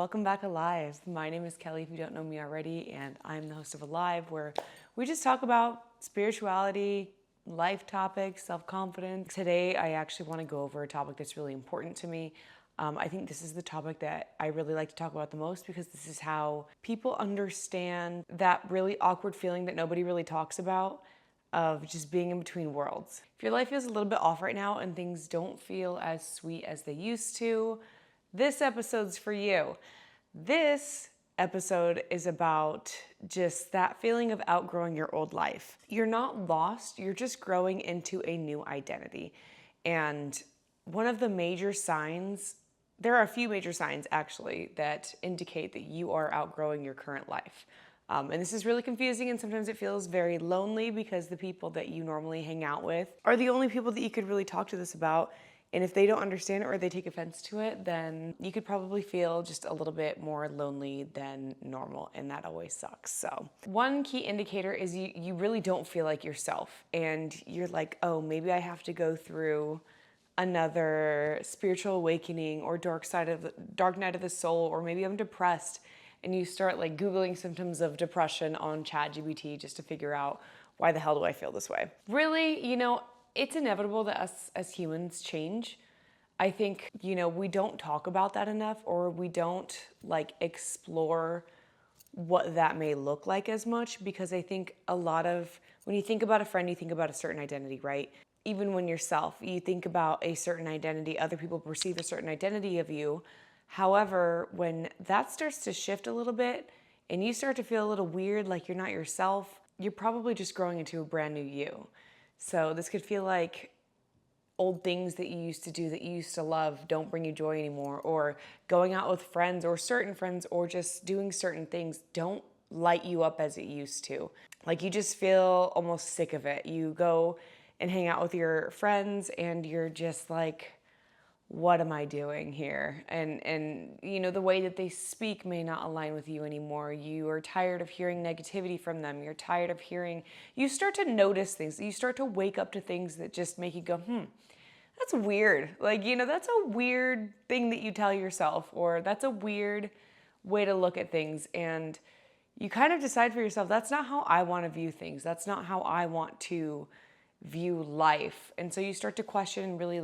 Welcome back, Alive. My name is Kelly, if you don't know me already, and I'm the host of Alive, where we just talk about spirituality, life topics, self-confidence. Today, I actually want to go over a topic that's really important to me. I think this is the topic that I really like to talk about the most because this is how people understand that really awkward feeling that nobody really talks about of just being in between worlds. If your life feels a little bit off right now and things don't feel as sweet as they used to, this episode's for you. This episode is about just that feeling of outgrowing your old life. You're not lost, you're just growing into a new identity. And one of the major signs, there are a few major signs actually that indicate that you are outgrowing your current life. And this is really confusing, and sometimes it feels very lonely because the people that you normally hang out with are the only people that you could really talk to this about. And if they don't understand it or they take offense to it, then you could probably feel just a little bit more lonely than normal, and that always sucks. So one key indicator is you really don't feel like yourself, and you're like, oh, maybe I have to go through another spiritual awakening or dark night of the soul, or maybe I'm depressed, and you start like Googling symptoms of depression on ChatGPT just to figure out why the hell do I feel this way. Really, it's inevitable that us as humans change. I think, we don't talk about that enough, or we don't explore what that may look like as much, because I think when you think about a friend, you think about a certain identity, right? Even when yourself, you think about a certain identity, other people perceive a certain identity of you. However, when that starts to shift a little bit and you start to feel a little weird, like you're not yourself, you're probably just growing into a brand new you. So this could feel like old things that you used to do, that you used to love, don't bring you joy anymore, or going out with friends or certain friends, or just doing certain things don't light you up as it used to. Like you just feel almost sick of it. You go and hang out with your friends and you're just like, what am I doing here? And the way that they speak may not align with you anymore. You are tired of hearing negativity from them. You're tired of you start to notice things. You start to wake up to things that just make you go, that's weird. That's a weird thing that you tell yourself, or that's a weird way to look at things. And you kind of decide for yourself, that's not how I want to view things. That's not how I want to view life. And so you start to question and really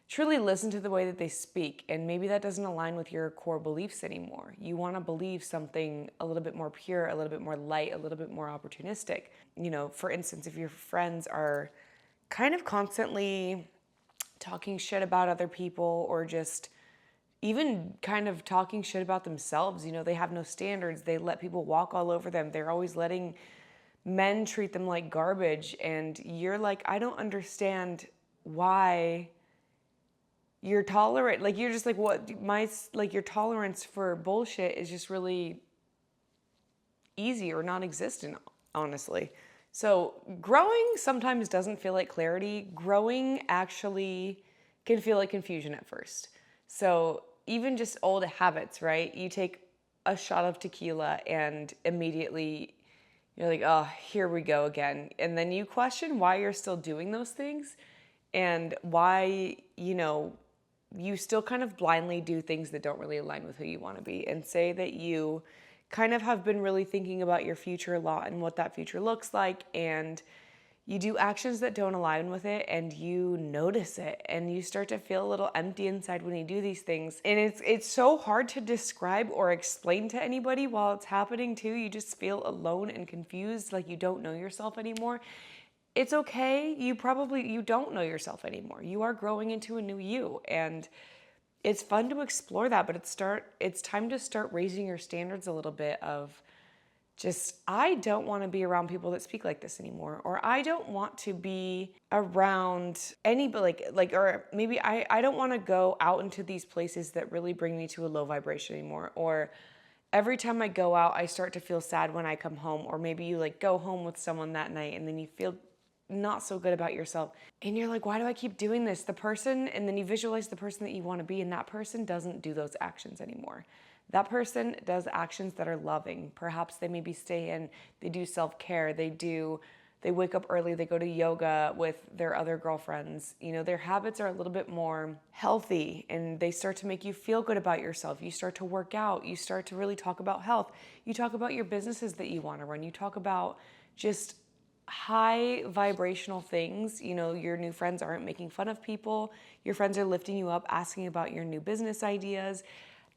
truly listen to the way that they speak, and maybe that doesn't align with your core beliefs anymore. You want to believe something a little bit more pure, a little bit more light, a little bit more opportunistic. For instance, if your friends are kind of constantly talking shit about other people, or just even kind of talking shit about themselves, they have no standards. They let people walk all over them. They're always letting men treat them like garbage, and you're like, I don't understand why you're tolerant. You're just like, your tolerance for bullshit is just really easy or non-existent, honestly. So growing sometimes doesn't feel like clarity. Growing actually can feel like confusion at first. So even just old habits, right? You take a shot of tequila and immediately you're like, oh, here we go again. And then you question why you're still doing those things, and why, you still kind of blindly do things that don't really align with who you want to be, and say that you kind of have been really thinking about your future a lot and what that future looks like, and you do actions that don't align with it, and you notice it, and you start to feel a little empty inside when you do these things. And it's so hard to describe or explain to anybody while it's happening too. You just feel alone and confused, like you don't know yourself anymore. It's okay. You don't know yourself anymore. You are growing into a new you, and it's fun to explore that, but it's time to start raising your standards a little bit of just, I don't want to be around people that speak like this anymore, or I don't want to be around anybody or maybe I don't want to go out into these places that really bring me to a low vibration anymore, or every time I go out, I start to feel sad when I come home, or maybe you go home with someone that night and then you feel not so good about yourself. And you're like, why do I keep doing this? And then you visualize the person that you want to be, and that person doesn't do those actions anymore. That person does actions that are loving. Perhaps they maybe stay in, they do self-care, they do they wake up early, they go to yoga with their other girlfriends. You know, their habits are a little bit more healthy and they start to make you feel good about yourself. You start to work out, you start to really talk about health. You talk about your businesses that you want to run. You talk about just high vibrational things. You know, your new friends aren't making fun of people. Your friends are lifting you up, asking about your new business ideas.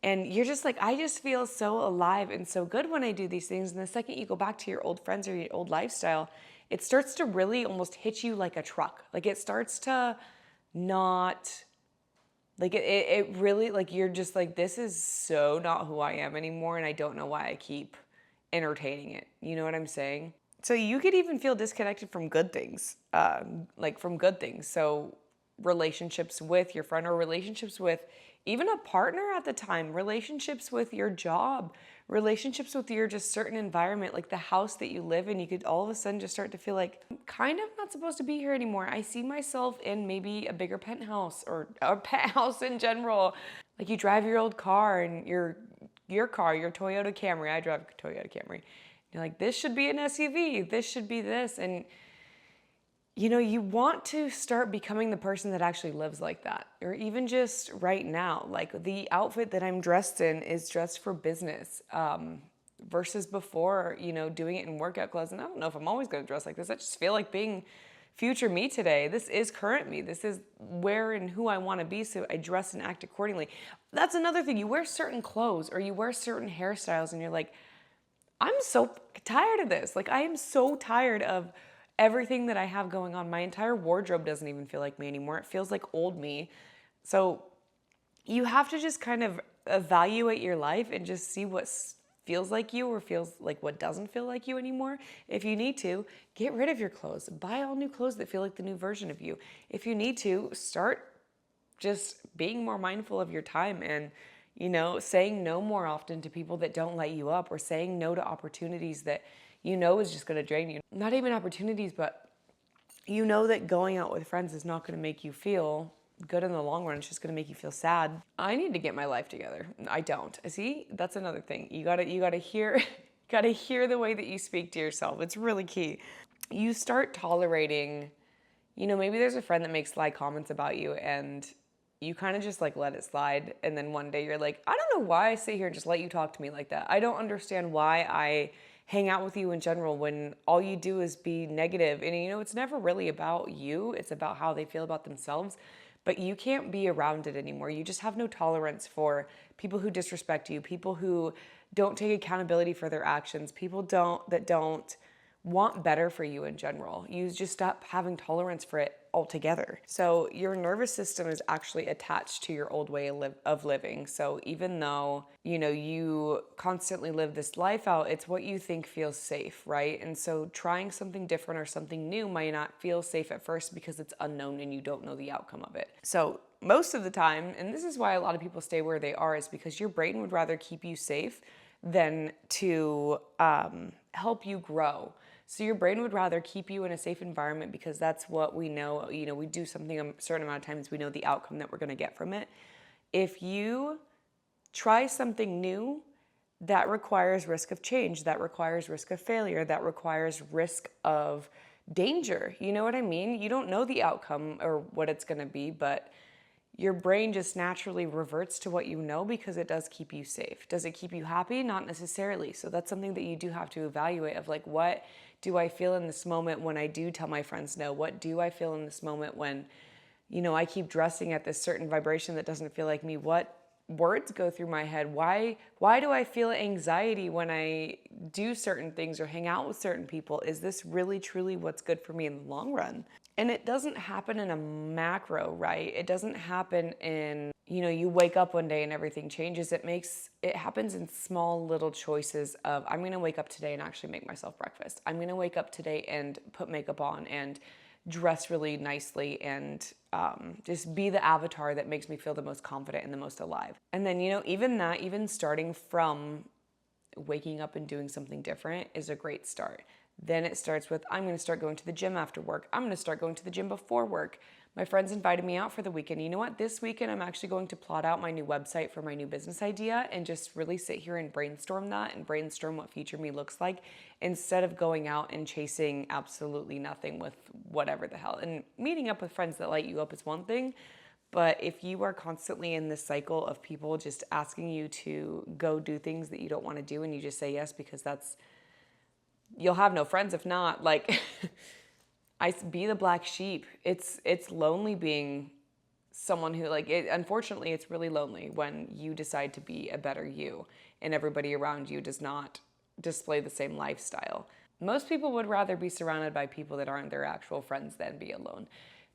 And you're just like, I just feel so alive and so good when I do these things. And the second you go back to your old friends or your old lifestyle, it starts to really almost hit you like a truck. Like it starts to not, like it really, like you're just like, this is so not who I am anymore. And I don't know why I keep entertaining it. You know what I'm saying? So you could even feel disconnected from good things, So relationships with your friend or relationships with even a partner at the time, relationships with your job, relationships with your just certain environment, like the house that you live in. You could all of a sudden just start to feel like, I'm kind of not supposed to be here anymore. I see myself in maybe a bigger penthouse or a penthouse in general. Like you drive your old car and your Toyota Camry. I drive a Toyota Camry. You're like, this should be an SUV. This should be this. And you know, you want to start becoming the person that actually lives like that. Or even just right now, like the outfit that I'm dressed in is dressed for business versus before, you know, doing it in workout clothes. And I don't know if I'm always going to dress like this. I just feel like being future me today. This is current me. This is where and who I want to be. So I dress and act accordingly. That's another thing. You wear certain clothes or you wear certain hairstyles and you're like, I'm so tired of this. Like I am so tired of everything that I have going on. My entire wardrobe doesn't even feel like me anymore. It feels like old me. So you have to just kind of evaluate your life and just see what feels like you or feels like what doesn't feel like you anymore. If you need to, get rid of your clothes. Buy all new clothes that feel like the new version of you. If you need to, start just being more mindful of your time and, you know, saying no more often to people that don't light you up or saying no to opportunities that you know is just going to drain you. Not even opportunities, but you know that going out with friends is not going to make you feel good in the long run. It's just going to make you feel sad. I need to get my life together. I don't. See, that's another thing. You gotta hear, gotta hear the way that you speak to yourself. It's really key. You start tolerating, you know, maybe there's a friend that makes sly comments about you and you kind of just like let it slide. And then one day you're like, I don't know why I sit here and just let you talk to me like that. I don't understand why I hang out with you in general when all you do is be negative. And you know, it's never really about you. It's about how they feel about themselves. But you can't be around it anymore. You just have no tolerance for people who disrespect you, people who don't take accountability for their actions, people that don't want better for you in general. You just stop having tolerance for it altogether. So your nervous system is actually attached to your old way of living. So even though, you know, you constantly live this life out, it's what you think feels safe, right? And so trying something different or something new might not feel safe at first because it's unknown and you don't know the outcome of it. So most of the time, and this is why a lot of people stay where they are, is because your brain would rather keep you safe than to help you grow. So your brain would rather keep you in a safe environment because that's what we know. You know, we do something a certain amount of times, we know the outcome that we're going to get from it. If you try something new, that requires risk of change, that requires risk of failure, that requires risk of danger. You know what I mean? You don't know the outcome or what it's going to be, but your brain just naturally reverts to what you know because it does keep you safe. Does it keep you happy? Not necessarily. So that's something that you do have to evaluate of like, what do I feel in this moment when I do tell my friends no? What do I feel in this moment when, you know, I keep dressing at this certain vibration that doesn't feel like me? What words go through my head? Why do I feel anxiety when I do certain things or hang out with certain people? Is this really truly what's good for me in the long run? And it doesn't happen in a macro, right? It doesn't happen in, you know, you wake up one day and everything changes. It happens in small little choices of, I'm going to wake up today and actually make myself breakfast. I'm going to wake up today and put makeup on and dress really nicely and just be the avatar that makes me feel the most confident and the most alive. And then, you know, even starting from waking up and doing something different is a great start. Then it starts with, I'm going to start going to the gym after work. I'm going to start going to the gym before work. My friends invited me out for the weekend. You know what? This weekend, I'm actually going to plot out my new website for my new business idea and just really sit here and brainstorm that and brainstorm what future me looks like instead of going out and chasing absolutely nothing with whatever the hell. And meeting up with friends that light you up is one thing, but if you are constantly in this cycle of people just asking you to go do things that you don't want to do and you just say yes because you'll have no friends if not, like... I be the black sheep. It's lonely being someone who unfortunately it's really lonely when you decide to be a better you and everybody around you does not display the same lifestyle. Most people would rather be surrounded by people that aren't their actual friends than be alone.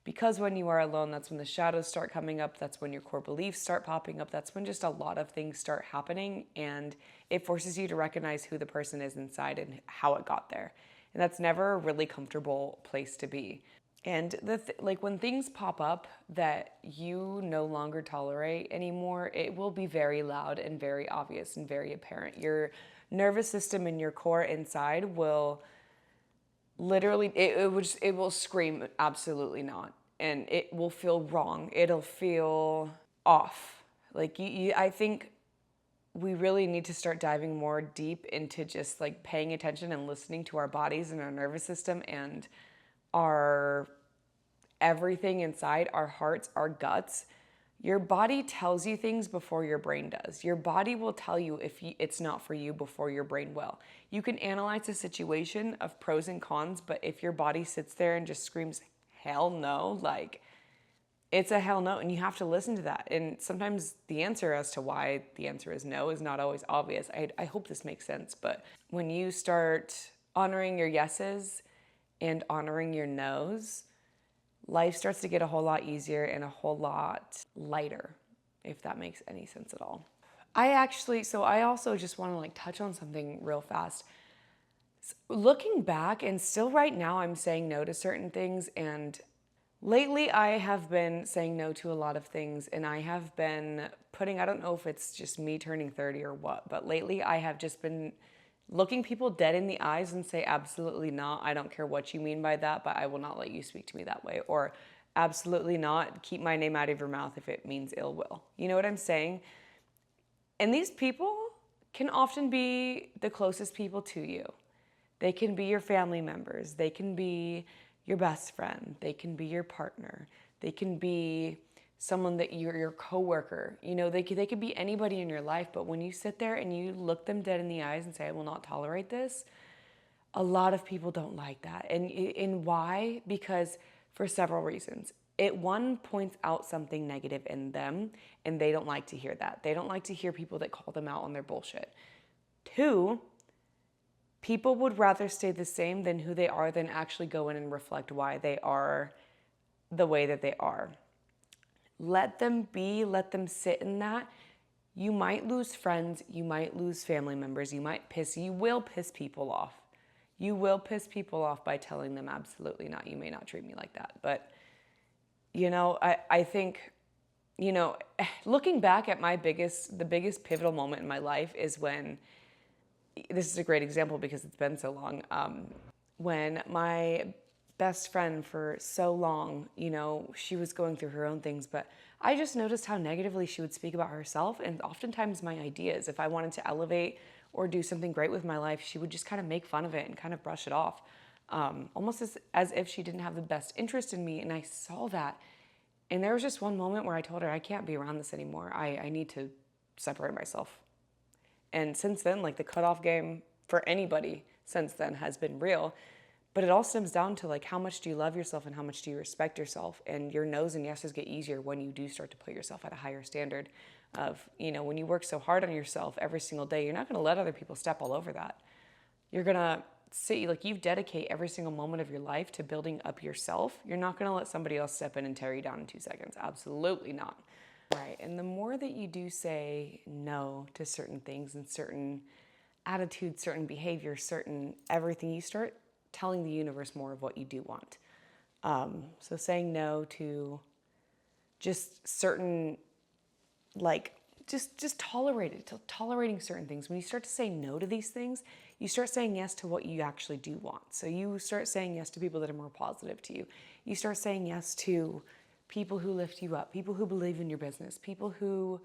Because when you are alone, that's when the shadows start coming up, that's when your core beliefs start popping up, that's when just a lot of things start happening, and it forces you to recognize who the person is inside and how it got there. And that's never a really comfortable place to be. And when things pop up that you no longer tolerate anymore, it will be very loud and very obvious and very apparent. Your nervous system and your core inside will literally, it will scream absolutely not. And it will feel wrong. It'll feel off. I think we really need to start diving more deep into just like paying attention and listening to our bodies and our nervous system and our everything inside, our hearts, our guts. Your body tells you things before your brain does. Your body will tell you if it's not for you before your brain will. You can analyze a situation of pros and cons, but if your body sits there and just screams, hell no, it's a hell no, and you have to listen to that. And sometimes the answer as to why the answer is no is not always obvious. I hope this makes sense, but when you start honoring your yeses and honoring your nos, life starts to get a whole lot easier and a whole lot lighter, if that makes any sense at all. I also just want to touch on something real fast. Looking back, and still right now, I'm saying no to certain things, and lately, I have been saying no to a lot of things, and I have been I don't know if it's just me turning 30 or what, but lately I have just been looking people dead in the eyes and say, absolutely not, I don't care what you mean by that, but I will not let you speak to me that way. Or absolutely not, keep my name out of your mouth if it means ill will. You know what I'm saying? And these people can often be the closest people to you. They can be your family members. They can be your best friend. They can be your partner. They can be someone that your coworker. They could be anybody in your life, but when you sit there and you look them dead in the eyes and say, I will not tolerate this, a lot of people don't like that. And why? Because for several reasons. One points out something negative in them, and they don't like to hear that. They don't like to hear people that call them out on their bullshit. 2, people would rather stay the same than who they are than actually go in and reflect why they are the way that they are. Let them be, let them sit in that. You might lose friends, you might lose family members, you will piss people off. You will piss people off by telling them absolutely not, you may not treat me like that. But, I think, looking back at the biggest pivotal moment in my life is when, this is a great example because it's been so long, when my best friend for so long, she was going through her own things, but I just noticed how negatively she would speak about herself and oftentimes my ideas. If I wanted to elevate or do something great with my life, she would just kind of make fun of it and kind of brush it off, almost as if she didn't have the best interest in me. And I saw that. And there was just one moment where I told her, I can't be around this anymore. I need to separate myself. And since then, the cutoff game for anybody since then has been real. But it all stems down to how much do you love yourself and how much do you respect yourself? And your no's and yeses get easier when you do start to put yourself at a higher standard of, when you work so hard on yourself every single day, you're not going to let other people step all over that. You're going to you dedicate every single moment of your life to building up yourself. You're not going to let somebody else step in and tear you down in 2 seconds. Absolutely not. Right. And the more that you do say no to certain things and certain attitudes, certain behaviors, certain everything, you start telling the universe more of what you do want. So saying no to just certain, just tolerating certain things. When you start to say no to these things, you start saying yes to what you actually do want. So you start saying yes to people that are more positive to you. You start saying yes to people who lift you up, people who believe in your business, people who,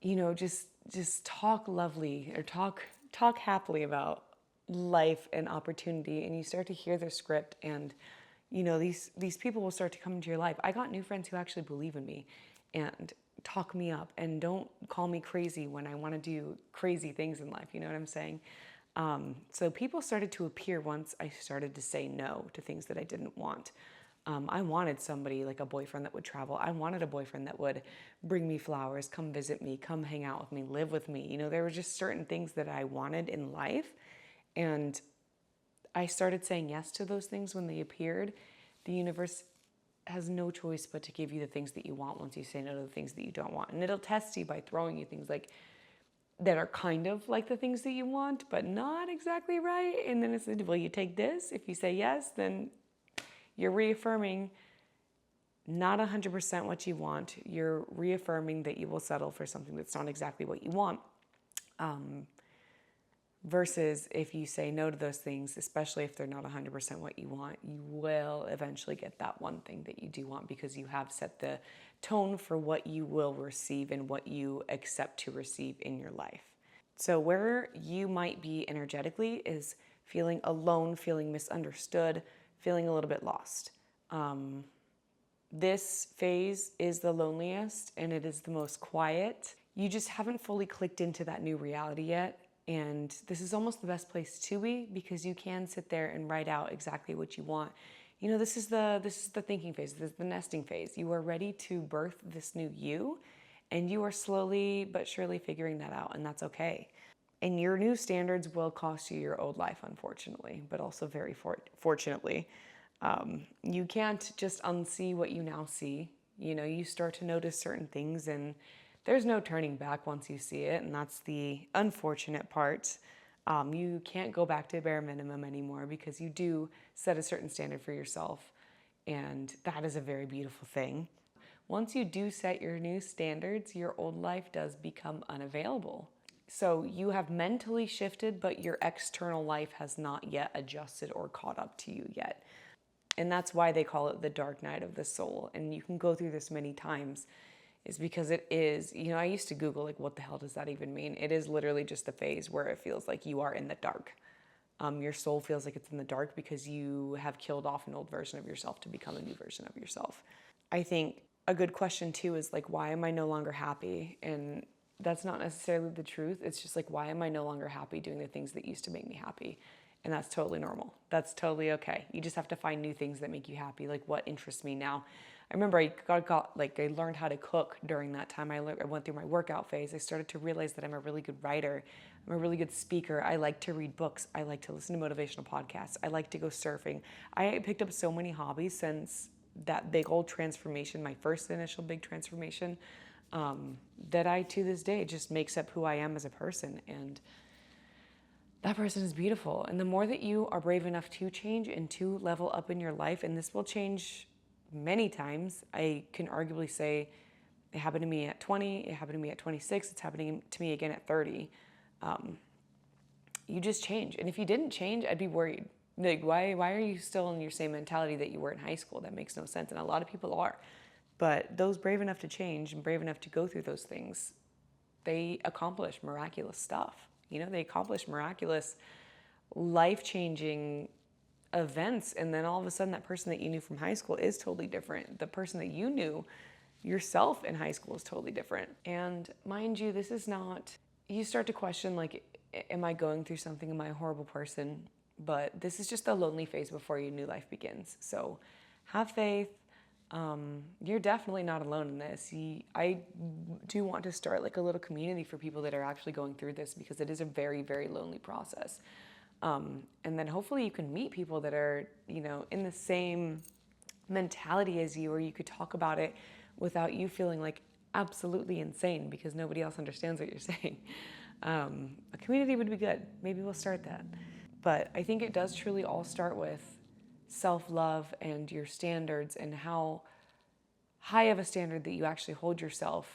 just talk lovely or talk happily about life and opportunity, and you start to hear their script, and these people will start to come into your life. I got new friends who actually believe in me and talk me up and don't call me crazy when I want to do crazy things in life. You know what I'm saying? So people started to appear once I started to say no to things that I didn't want. I wanted somebody like a boyfriend that would travel. I wanted a boyfriend that would bring me flowers, come visit me, come hang out with me, live with me. There were just certain things that I wanted in life. And I started saying yes to those things when they appeared. The universe has no choice but to give you the things that you want once you say no to the things that you don't want. And it'll test you by throwing you things like that are kind of like the things that you want, but not exactly right. And then it's, well, you take this. If you say yes, then you're reaffirming not 100% what you want. You're reaffirming that you will settle for something that's not exactly what you want. Versus if you say no to those things, especially if they're not 100% what you want, you will eventually get that one thing that you do want, because you have set the tone for what you will receive and what you accept to receive in your life. So where you might be energetically is feeling alone, feeling misunderstood, feeling a little bit lost. This phase is the loneliest and it is the most quiet. You just haven't fully clicked into that new reality yet. And this is almost the best place to be, because you can sit there and write out exactly what you want. This is the thinking phase, this is the nesting phase. You are ready to birth this new you, and you are slowly but surely figuring that out, and that's okay. And your new standards will cost you your old life, unfortunately, but also very fortunately. You can't just unsee what you now see. You start to notice certain things, and there's no turning back once you see it, and that's the unfortunate part. You can't go back to bare minimum anymore, because you do set a certain standard for yourself, and that is a very beautiful thing. Once you do set your new standards, your old life does become unavailable. So you have mentally shifted, but your external life has not yet adjusted or caught up to you yet. And that's why they call it the dark night of the soul. And you can go through this many times, is because it is, I used to Google, like, what the hell does that even mean? It is literally just a phase where it feels like you are in the dark. Your soul feels like it's in the dark because you have killed off an old version of yourself to become a new version of yourself. I think a good question too is like, why am I no longer happy? And that's not necessarily the truth. It's just like, why am I no longer happy doing the things that used to make me happy? And that's totally normal. That's totally okay. You just have to find new things that make you happy. Like, what interests me now? I remember I learned how to cook during that time. I went through my workout phase. I started to realize that I'm a really good writer. I'm a really good speaker. I like to read books. I like to listen to motivational podcasts. I like to go surfing. I picked up so many hobbies since that big old transformation, my first initial big transformation, that I, to this day, just makes up who I am as a person. And that person is beautiful. And the more that you are brave enough to change and to level up in your life, and this will change many times. I can arguably say it happened to me at 20, it happened to me at 26, it's happening to me again at 30. You just change. And if you didn't change, I'd be worried. Like, why are you still in your same mentality that you were in high school? That makes no sense. And a lot of people are. But those brave enough to change and brave enough to go through those things, they accomplish miraculous stuff. They accomplish miraculous, life-changing events, and then all of a sudden that person that you knew from high school is totally different. The person that you knew yourself in high school is totally different. And mind you, this is not, you start to question, like, am I going through something? Am I a horrible person? But this is just the lonely phase before your new life begins. So have faith. You're definitely not alone in this. I do want to start like a little community for people that are actually going through this, because it is a very, very lonely process. And then hopefully you can meet people that are, in the same mentality as you, or you could talk about it without you feeling like absolutely insane because nobody else understands what you're saying. A community would be good. Maybe we'll start that. But I think it does truly all start with self-love and your standards, and how high of a standard that you actually hold yourself,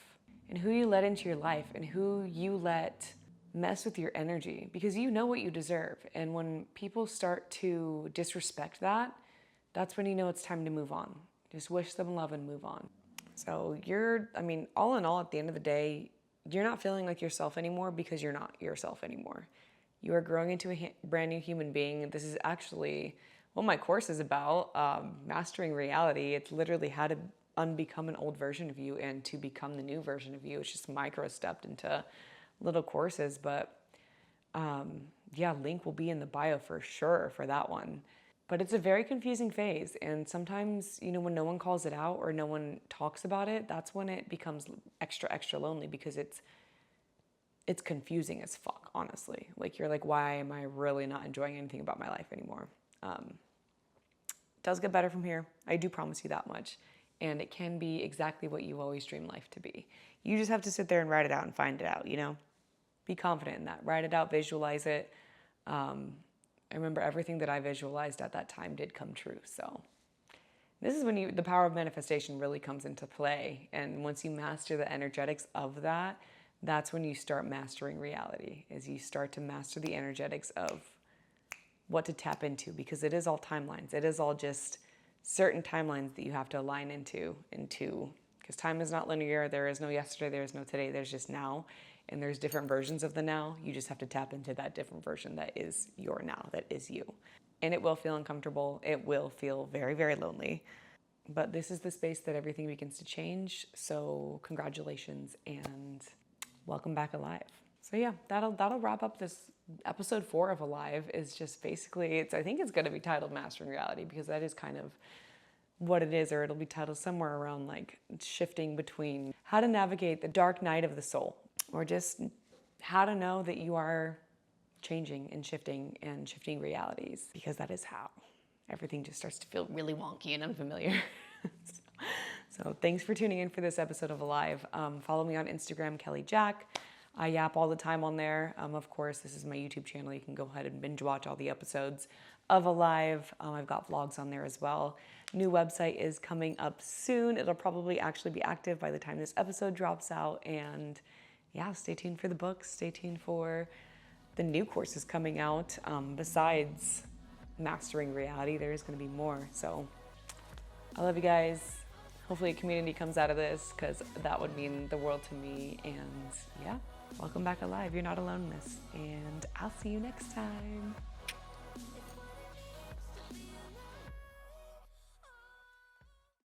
and who you let into your life, and who you let mess with your energy, because you know what you deserve. And when people start to disrespect that, that's when you know it's time to move on. Just wish them love and move on. So all in all, at the end of the day, you're not feeling like yourself anymore because you're not yourself anymore. You are growing into a brand new human being. This is actually what my course is about, mastering reality. It's literally how to unbecome an old version of you and to become the new version of you. It's just micro-stepped into little courses, but link will be in the bio for sure for that one. But it's a very confusing phase, and sometimes, when no one calls it out or no one talks about it, that's when it becomes extra lonely, because it's confusing as fuck, honestly. Like, you're like, why am I really not enjoying anything about my life anymore? It does get better from here. I do promise you that much. And it can be exactly what you always dreamed life to be. You just have to sit there and write it out and find it out, Be confident in that. Write it out, visualize it. I remember everything that I visualized at that time did come true. So this is when the power of manifestation really comes into play. And once you master the energetics of that, that's when you start mastering reality, is you start to master the energetics of what to tap into, because it is all timelines. It is all just certain timelines that you have to align into, because time is not linear. There is no yesterday, there is no today, there's just now. And there's different versions of the now. You just have to tap into that different version that is your now, that is you. And it will feel uncomfortable. It will feel very, very lonely. But this is the space that everything begins to change. So congratulations and welcome back alive. So yeah, that'll wrap up this episode 4 of Alive. Is just basically, I think it's going to be titled Mastering Reality, because that is kind of what it is, or it'll be titled somewhere around like shifting between how to navigate the dark night of the soul, or just how to know that you are changing and shifting realities, because that is how everything just starts to feel really wonky and unfamiliar. So thanks for tuning in for this episode of Alive. Follow me on Instagram, Kelly Jack. I yap all the time on there. Of course, this is my YouTube channel. You can go ahead and binge watch all the episodes of Alive. I've got vlogs on there as well. New website is coming up soon. It'll probably actually be active by the time this episode drops out. And yeah, stay tuned for the books. Stay tuned for the new courses coming out. Besides Mastering Reality, there's going to be more. So I love you guys. Hopefully a community comes out of this, because that would mean the world to me. And yeah, welcome back alive. You're not alone in this. And I'll see you next time.